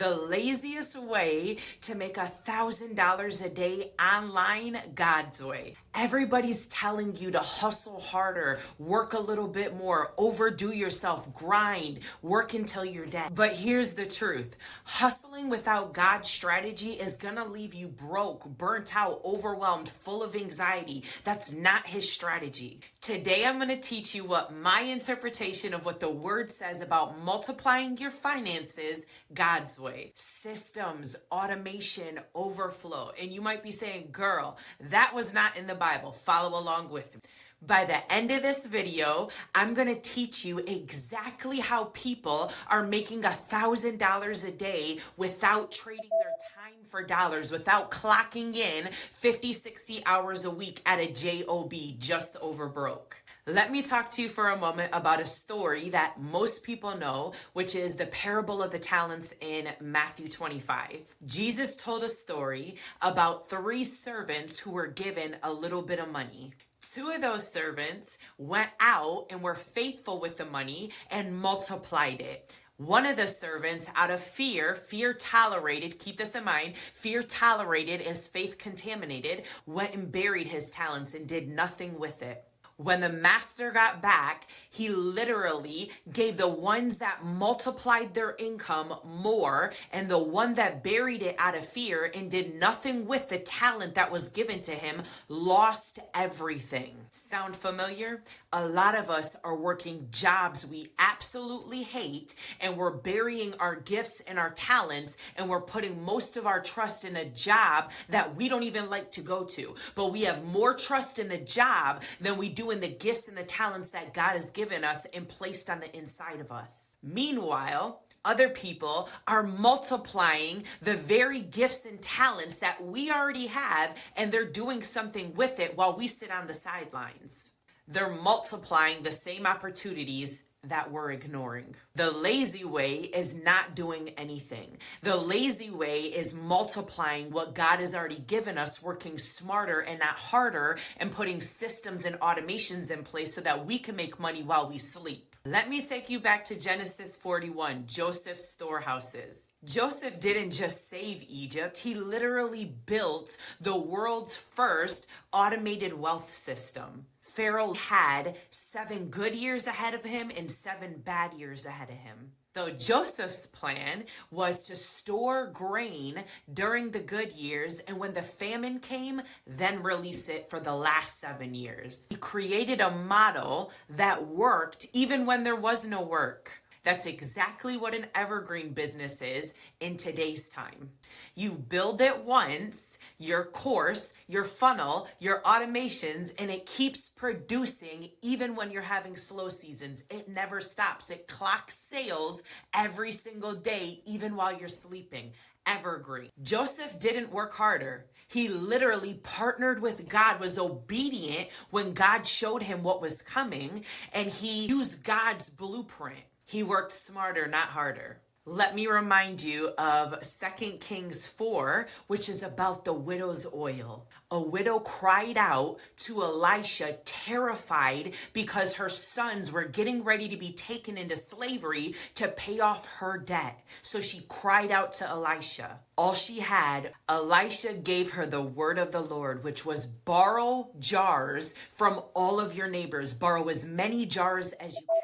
The laziest way to make $1,000 a day online, God's way. Everybody's telling you to hustle harder, work a little bit more, overdo yourself, grind, work until you're dead. But here's the truth. Hustling without God's strategy is gonna leave you broke, burnt out, overwhelmed, full of anxiety. That's not his strategy. Today, I'm gonna teach you what my interpretation of what the word says about multiplying your finances God's way. Systems, automation, overflow. And you might be saying, girl, that was not in the Bible. Follow along with me. By the end of this video, I'm going to teach you exactly how people are making $1,000 a day without trading their time for dollars, without clocking in 50, 60 hours a week at a job just over broke. Let me talk to you for a moment about a story that most people know, which is the parable of the talents in Matthew 25. Jesus told a story about 3 servants who were given a little bit of money. 2 of those servants went out and were faithful with the money and multiplied it. One of the servants, out of fear tolerated, keep this in mind, fear tolerated as faith contaminated, went and buried his talents and did nothing with it. When the master got back, he literally gave the ones that multiplied their income more, and the one that buried it out of fear and did nothing with the talent that was given to him lost everything. Sound familiar? A lot of us are working jobs we absolutely hate, and we're burying our gifts and our talents, and we're putting most of our trust in a job that we don't even like to go to. But we have more trust in the job than we do in the gifts and the talents that God has given us and placed on the inside of us. Meanwhile, other people are multiplying the very gifts and talents that we already have, and they're doing something with it while we sit on the sidelines. They're multiplying the same opportunities that we're ignoring. The lazy way is not doing anything. The lazy way is multiplying what God has already given us, working smarter and not harder, and putting systems and automations in place so that we can make money while we sleep. Let me take you back to Genesis 41, Joseph's storehouses. Joseph didn't just save Egypt, he literally built the world's first automated wealth system. Pharaoh had 7 good years ahead of him and 7 bad years ahead of him. So Joseph's plan was to store grain during the good years, and when the famine came, then release it for the last 7 years. He created a model that worked even when there was no work. That's exactly what an evergreen business is in today's time. You build it once, your course, your funnel, your automations, and it keeps producing even when you're having slow seasons. It never stops. It clocks sales every single day, even while you're sleeping. Evergreen. Joseph didn't work harder. He literally partnered with God, was obedient when God showed him what was coming, and he used God's blueprint. He worked smarter, not harder. Let me remind you of 2 Kings 4, which is about the widow's oil. A widow cried out to Elisha, terrified because her sons were getting ready to be taken into slavery to pay off her debt. So she cried out to Elisha. All she had, Elisha gave her the word of the Lord, which was borrow jars from all of your neighbors. Borrow as many jars as you can.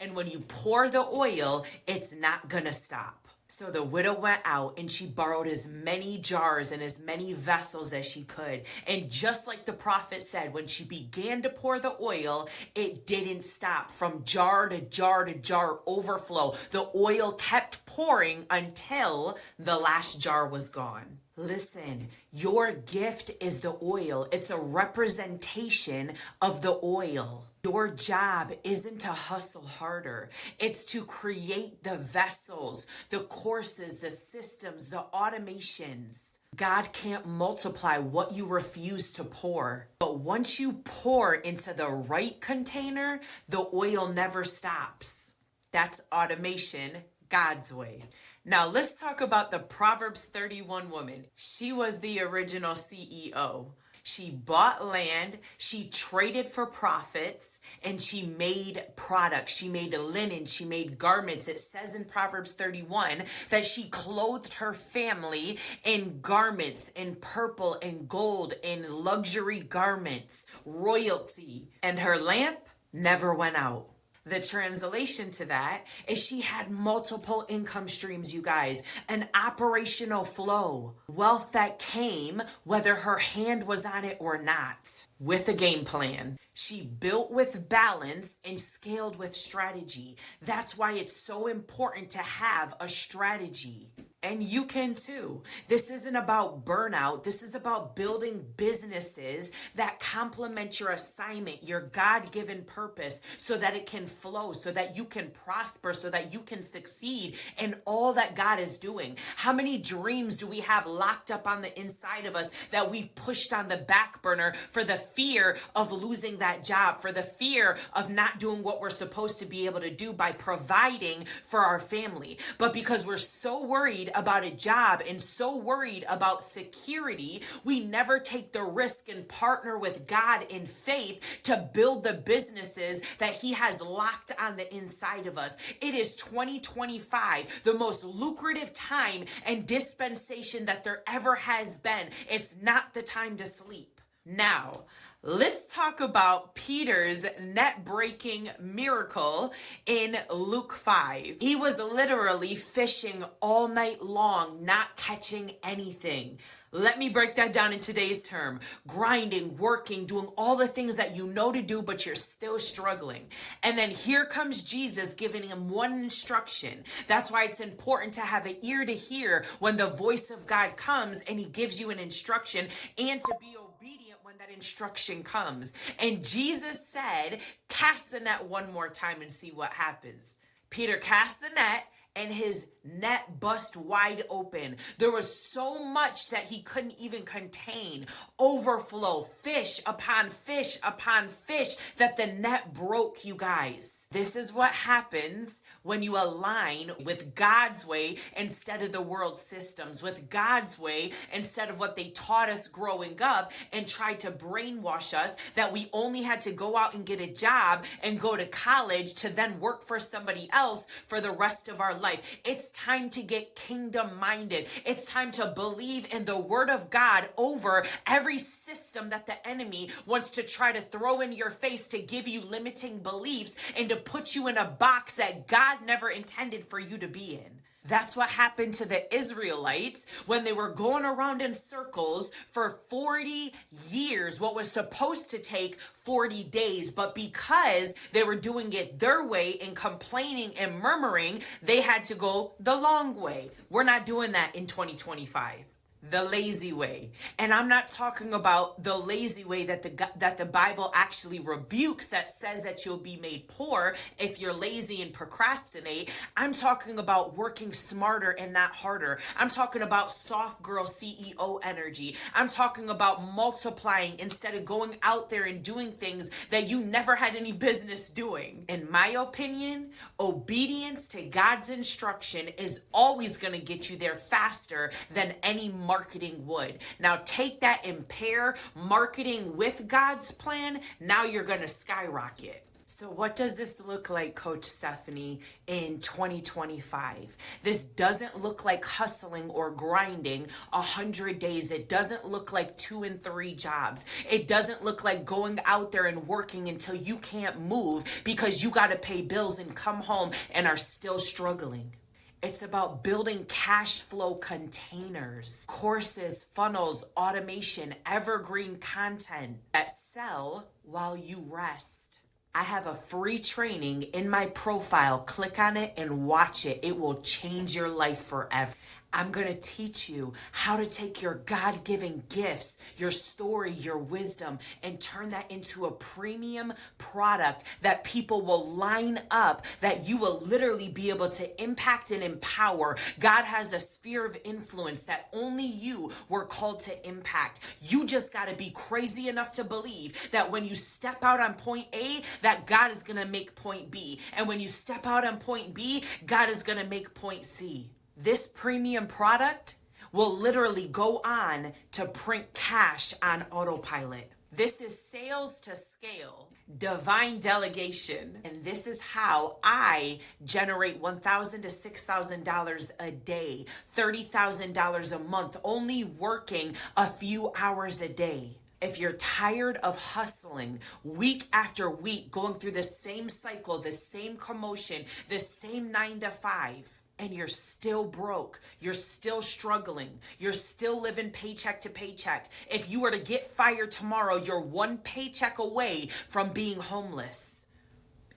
And when you pour the oil, it's not gonna stop. So the widow went out and she borrowed as many jars and as many vessels as she could. And just like the prophet said, when she began to pour the oil, it didn't stop. From jar to jar to jar, overflow. The oil kept pouring until the last jar was gone. Listen, your gift is the oil. It's a representation of the oil. Your job isn't to hustle harder. It's to create the vessels, the courses, the systems, the automations. God can't multiply what you refuse to pour. But once you pour into the right container, the oil never stops. That's automation God's way. Now let's talk about the Proverbs 31 woman. She was the original CEO. She bought land, she traded for profits, and she made products. She made linen, she made garments. It says in Proverbs 31 that she clothed her family in garments, in purple and gold, in luxury garments, royalty. And her lamp never went out. The translation to that is she had multiple income streams, you guys, an operational flow, wealth that came whether her hand was on it or not, with a game plan. She built with balance and scaled with strategy. That's why it's so important to have a strategy. And you can too. This isn't about burnout. This is about building businesses that complement your assignment, your God-given purpose, so that it can flow, so that you can prosper, so that you can succeed in all that God is doing. How many dreams do we have locked up on the inside of us that we've pushed on the back burner for the fear of losing that job, for the fear of not doing what we're supposed to be able to do by providing for our family? But because we're so worried about a job and so worried about security, we never take the risk and partner with God in faith to build the businesses that He has locked on the inside of us. It is 2025, the most lucrative time and dispensation that there ever has been. It's not the time to sleep. Now, let's talk about Peter's net-breaking miracle in Luke 5. He was literally fishing all night long, not catching anything. Let me break that down in today's term. Grinding, working, doing all the things that you know to do, but you're still struggling. And then here comes Jesus giving him one instruction. That's why it's important to have an ear to hear when the voice of God comes and He gives you an instruction, and to be obedient when that instruction comes. And Jesus said, cast the net one more time and see what happens. Peter cast the net, and his net bust wide open. There was so much that he couldn't even contain. Overflow, fish upon fish upon fish, that the net broke, you guys. This is what happens when you align with God's way instead of the world systems, with God's way instead of what they taught us growing up and tried to brainwash us that we only had to go out and get a job and go to college to then work for somebody else for the rest of our life. It's time to get kingdom minded. It's time to believe in the word of God over every system that the enemy wants to try to throw in your face to give you limiting beliefs and to put you in a box that God never intended for you to be in. That's what happened to the Israelites when they were going around in circles for 40 years, what was supposed to take 40 days. But because they were doing it their way and complaining and murmuring, they had to go the long way. We're not doing that in 2025. The lazy way. And I'm not talking about the lazy way that the Bible actually rebukes, that says that you'll be made poor if you're lazy and procrastinate. I'm talking about working smarter and not harder. I'm talking about soft girl CEO energy. I'm talking about multiplying instead of going out there and doing things that you never had any business doing. In my opinion, obedience to God's instruction is always going to get you there faster than any marketing would. Now take that and pair marketing with God's plan. Now you're going to skyrocket. So what does this look like, Coach Stephanie, in 2025? This doesn't look like hustling or grinding 100 days. It doesn't look like 2 and 3 jobs. It doesn't look like going out there and working until you can't move because you got to pay bills and come home and are still struggling. It's about building cash flow containers, courses, funnels, automation, evergreen content that sell while you rest. I have a free training in my profile. Click on it and watch it. It will change your life forever. I'm going to teach you how to take your God-given gifts, your story, your wisdom, and turn that into a premium product that people will line up, that you will literally be able to impact and empower. God has a sphere of influence that only you were called to impact. You just got to be crazy enough to believe that when you step out on point A, that God is going to make point B. And when you step out on point B, God is going to make point C. This premium product will literally go on to print cash on autopilot. This is sales to scale, divine delegation. And this is how I generate $1,000 to $6,000 a day, $30,000 a month, only working a few hours a day. If you're tired of hustling week after week, going through the same cycle, the same commotion, the same 9 to 5, and you're still broke, you're still struggling, you're still living paycheck to paycheck. If you were to get fired tomorrow, you're one paycheck away from being homeless.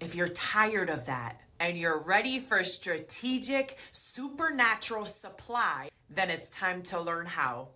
If you're tired of that and you're ready for strategic, supernatural supply, then it's time to learn how.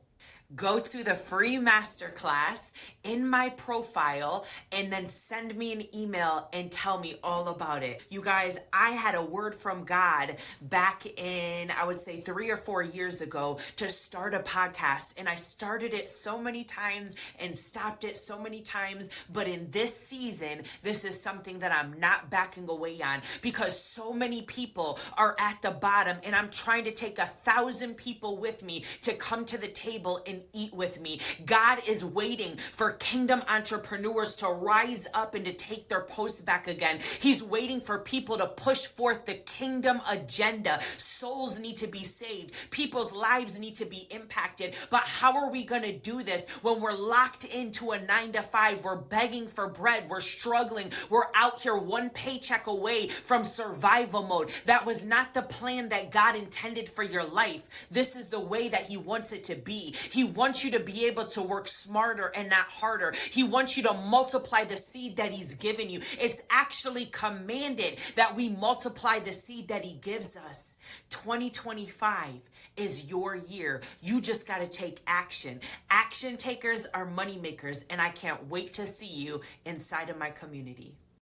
Go to the free masterclass in my profile and then send me an email and tell me all about it. You guys, I had a word from God back in, I would say 3 or 4 years ago to start a podcast. And I started it so many times and stopped it so many times. But in this season, this is something that I'm not backing away on because so many people are at the bottom and I'm trying to take 1,000 people with me to come to the table and eat with me. God is waiting for kingdom entrepreneurs to rise up and to take their posts back again. He's waiting for people to push forth the kingdom agenda. Souls need to be saved. People's lives need to be impacted. But how are we going to do this when we're locked into a 9 to 5? We're begging for bread. We're struggling. We're out here one paycheck away from survival mode. That was not the plan that God intended for your life. This is the way that He wants it to be. He wants you to be able to work smarter and not harder. He wants you to multiply the seed that He's given you. It's actually commanded that we multiply the seed that He gives us. 2025 is your year. You just got to take action. Action takers are money makers, and I can't wait to see you inside of my community.